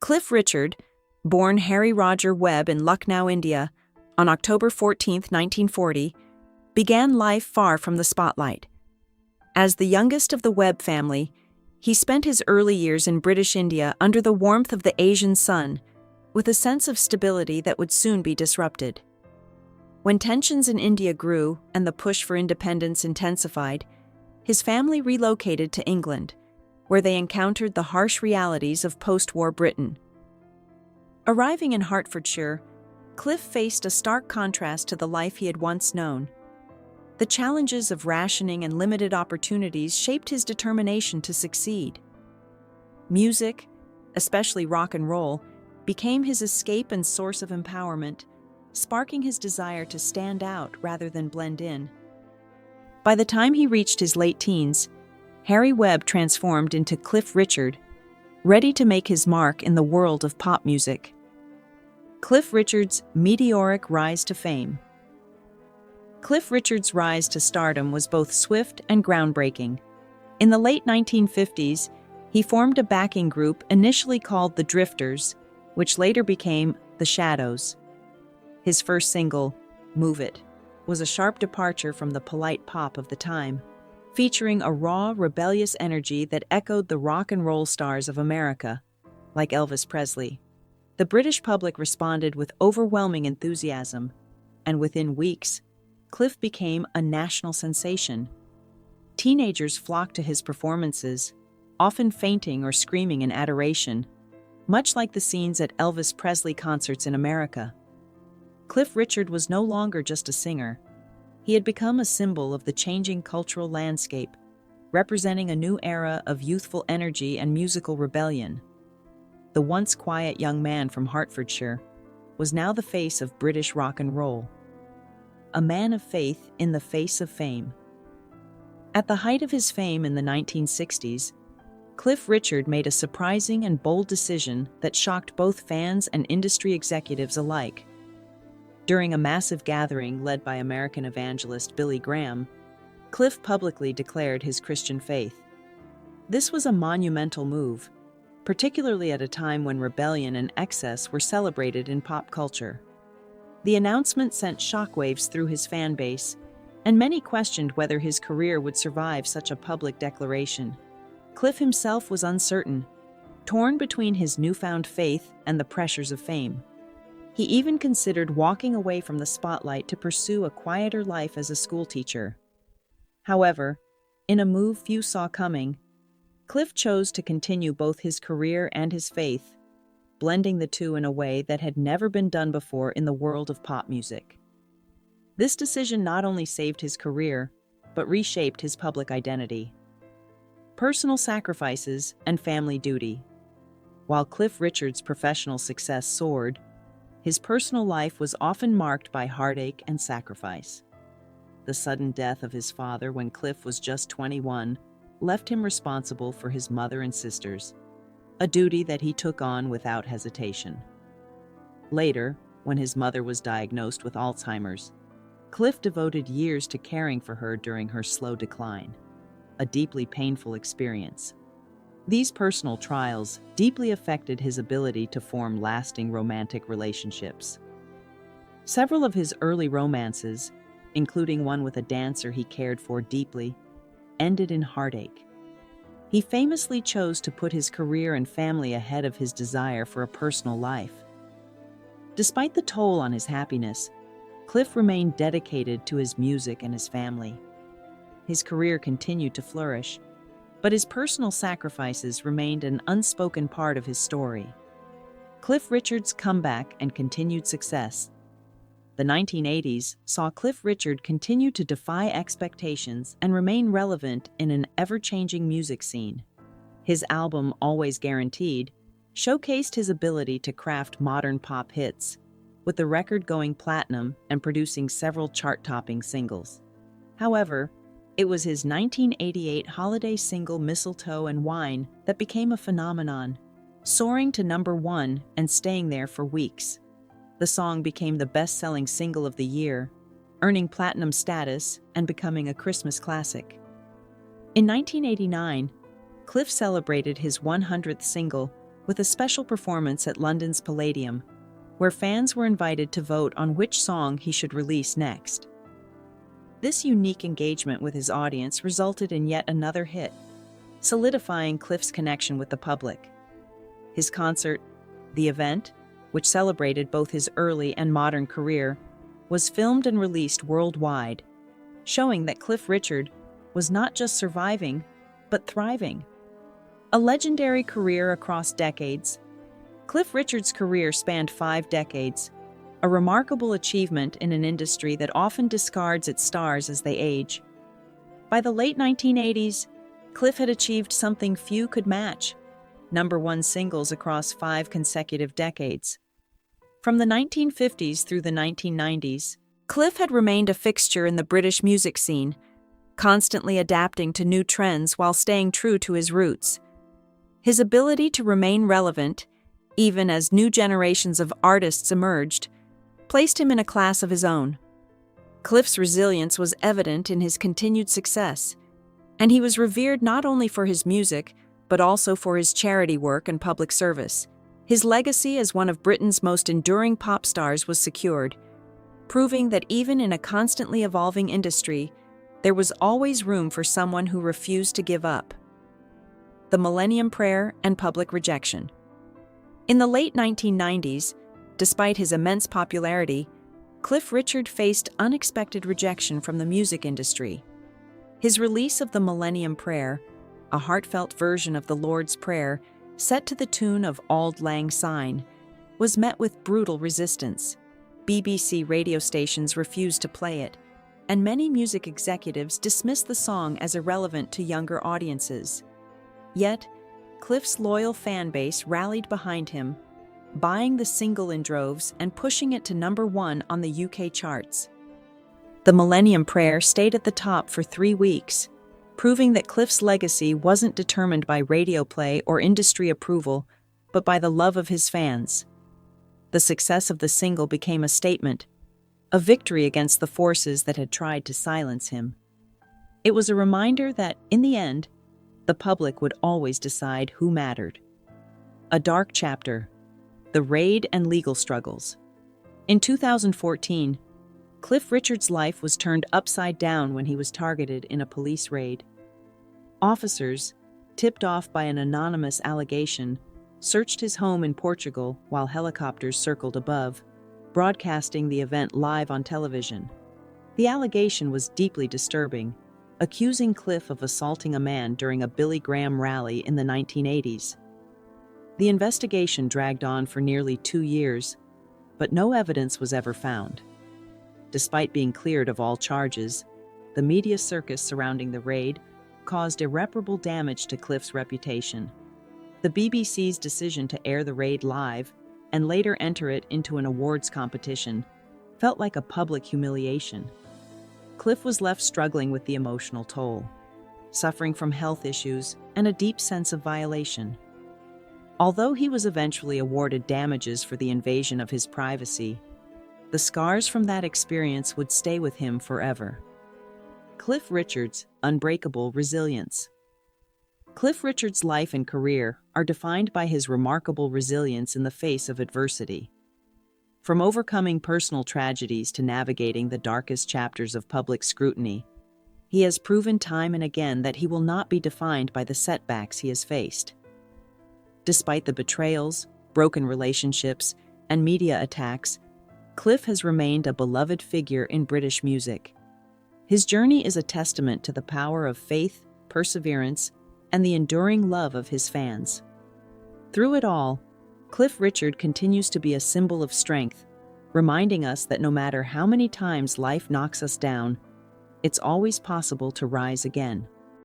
Cliff Richard, born Harry Roger Webb in Lucknow, India, on October 14, 1940, began life far from the spotlight. As the youngest of the Webb family, he spent his early years in British India under the warmth of the Asian sun, with a sense of stability that would soon be disrupted. When tensions in India grew and the push for independence intensified, his family relocated to England, where they encountered the harsh realities of post-war Britain. Arriving in Hertfordshire, Cliff faced a stark contrast to the life he had once known. The challenges of rationing and limited opportunities shaped his determination to succeed. Music, especially rock and roll, became his escape and source of empowerment, sparking his desire to stand out rather than blend in. By the time he reached his late teens, Harry Webb transformed into Cliff Richard, ready to make his mark in the world of pop music. Cliff Richard's meteoric rise to fame. Cliff Richard's rise to stardom was both swift and groundbreaking. In the late 1950s, he formed a backing group initially called the Drifters, which later became the Shadows. His first single, Move It, was a sharp departure from the polite pop of the time, featuring a raw, rebellious energy that echoed the rock and roll stars of America, like Elvis Presley. The British public responded with overwhelming enthusiasm, and within weeks, Cliff became a national sensation. Teenagers flocked to his performances, often fainting or screaming in adoration, much like the scenes at Elvis Presley concerts in America. Cliff Richard was no longer just a singer. He had become a symbol of the changing cultural landscape, representing a new era of youthful energy and musical rebellion. The once quiet young man from Hertfordshire was now the face of British rock and roll. A man of faith in the face of fame. At the height of his fame in the 1960s, Cliff Richard made a surprising and bold decision that shocked both fans and industry executives alike. During a massive gathering led by American evangelist Billy Graham, Cliff publicly declared his Christian faith. This was a monumental move, particularly at a time when rebellion and excess were celebrated in pop culture. The announcement sent shockwaves through his fan base, and many questioned whether his career would survive such a public declaration. Cliff himself was uncertain, torn between his newfound faith and the pressures of fame. He even considered walking away from the spotlight to pursue a quieter life as a schoolteacher. However, in a move few saw coming, Cliff chose to continue both his career and his faith, blending the two in a way that had never been done before in the world of pop music. This decision not only saved his career, but reshaped his public identity. Personal sacrifices and family duty. While Cliff Richard's professional success soared, his personal life was often marked by heartache and sacrifice. The sudden death of his father when Cliff was just 21 left him responsible for his mother and sisters, a duty that he took on without hesitation. Later, when his mother was diagnosed with Alzheimer's, Cliff devoted years to caring for her during her slow decline, a deeply painful experience. These personal trials deeply affected his ability to form lasting romantic relationships. Several of his early romances, including one with a dancer he cared for deeply, ended in heartache. He famously chose to put his career and family ahead of his desire for a personal life. Despite the toll on his happiness, Cliff remained dedicated to his music and his family. His career continued to flourish, but his personal sacrifices remained an unspoken part of his story. Cliff Richard's comeback and continued success. The 1980s saw Cliff Richard continue to defy expectations and remain relevant in an ever-changing music scene. His album, Always Guaranteed, showcased his ability to craft modern pop hits, with the record going platinum and producing several chart-topping singles. However, it was his 1988 holiday single Mistletoe and Wine that became a phenomenon, soaring to #1 and staying there for weeks. The song became the best-selling single of the year, earning platinum status and becoming a Christmas classic. In 1989, Cliff celebrated his 100th single, with a special performance at London's Palladium, where fans were invited to vote on which song he should release next. This unique engagement with his audience resulted in yet another hit, solidifying Cliff's connection with the public. His concert, The Event, which celebrated both his early and modern career, was filmed and released worldwide, showing that Cliff Richard was not just surviving, but thriving. A legendary career across decades, Cliff Richard's career spanned 5 decades, a remarkable achievement in an industry that often discards its stars as they age. By the late 1980s, Cliff had achieved something few could match: #1 singles across 5 consecutive decades. From the 1950s through the 1990s, Cliff had remained a fixture in the British music scene, constantly adapting to new trends while staying true to his roots. His ability to remain relevant, even as new generations of artists emerged, placed him in a class of his own. Cliff's resilience was evident in his continued success, and he was revered not only for his music, but also for his charity work and public service. His legacy as one of Britain's most enduring pop stars was secured, proving that even in a constantly evolving industry, there was always room for someone who refused to give up. The Millennium Prayer and public rejection. In the late 1990s, despite his immense popularity, Cliff Richard faced unexpected rejection from the music industry. His release of the Millennium Prayer, a heartfelt version of the Lord's Prayer set to the tune of Auld Lang Syne, was met with brutal resistance. BBC radio stations refused to play it, and many music executives dismissed the song as irrelevant to younger audiences. Yet, Cliff's loyal fan base rallied behind him, buying the single in droves and pushing it to #1 on the UK charts. The Millennium Prayer stayed at the top for 3 weeks, proving that Cliff's legacy wasn't determined by radio play or industry approval, but by the love of his fans. The success of the single became a statement, a victory against the forces that had tried to silence him. It was a reminder that, in the end, the public would always decide who mattered. A dark chapter: the raid and legal struggles. In 2014, Cliff Richard's life was turned upside down when he was targeted in a police raid. Officers, tipped off by an anonymous allegation, searched his home in Portugal while helicopters circled above, broadcasting the event live on television. The allegation was deeply disturbing, accusing Cliff of assaulting a man during a Billy Graham rally in the 1980s. The investigation dragged on for nearly 2 years, but no evidence was ever found. Despite being cleared of all charges, the media circus surrounding the raid caused irreparable damage to Cliff's reputation. The BBC's decision to air the raid live and later enter it into an awards competition felt like a public humiliation. Cliff was left struggling with the emotional toll, suffering from health issues and a deep sense of violation. Although he was eventually awarded damages for the invasion of his privacy, the scars from that experience would stay with him forever. Cliff Richard's unbreakable resilience. Cliff Richard's life and career are defined by his remarkable resilience in the face of adversity. From overcoming personal tragedies to navigating the darkest chapters of public scrutiny, he has proven time and again that he will not be defined by the setbacks he has faced. Despite the betrayals, broken relationships, and media attacks, Cliff has remained a beloved figure in British music. His journey is a testament to the power of faith, perseverance, and the enduring love of his fans. Through it all, Cliff Richard continues to be a symbol of strength, reminding us that no matter how many times life knocks us down, it's always possible to rise again.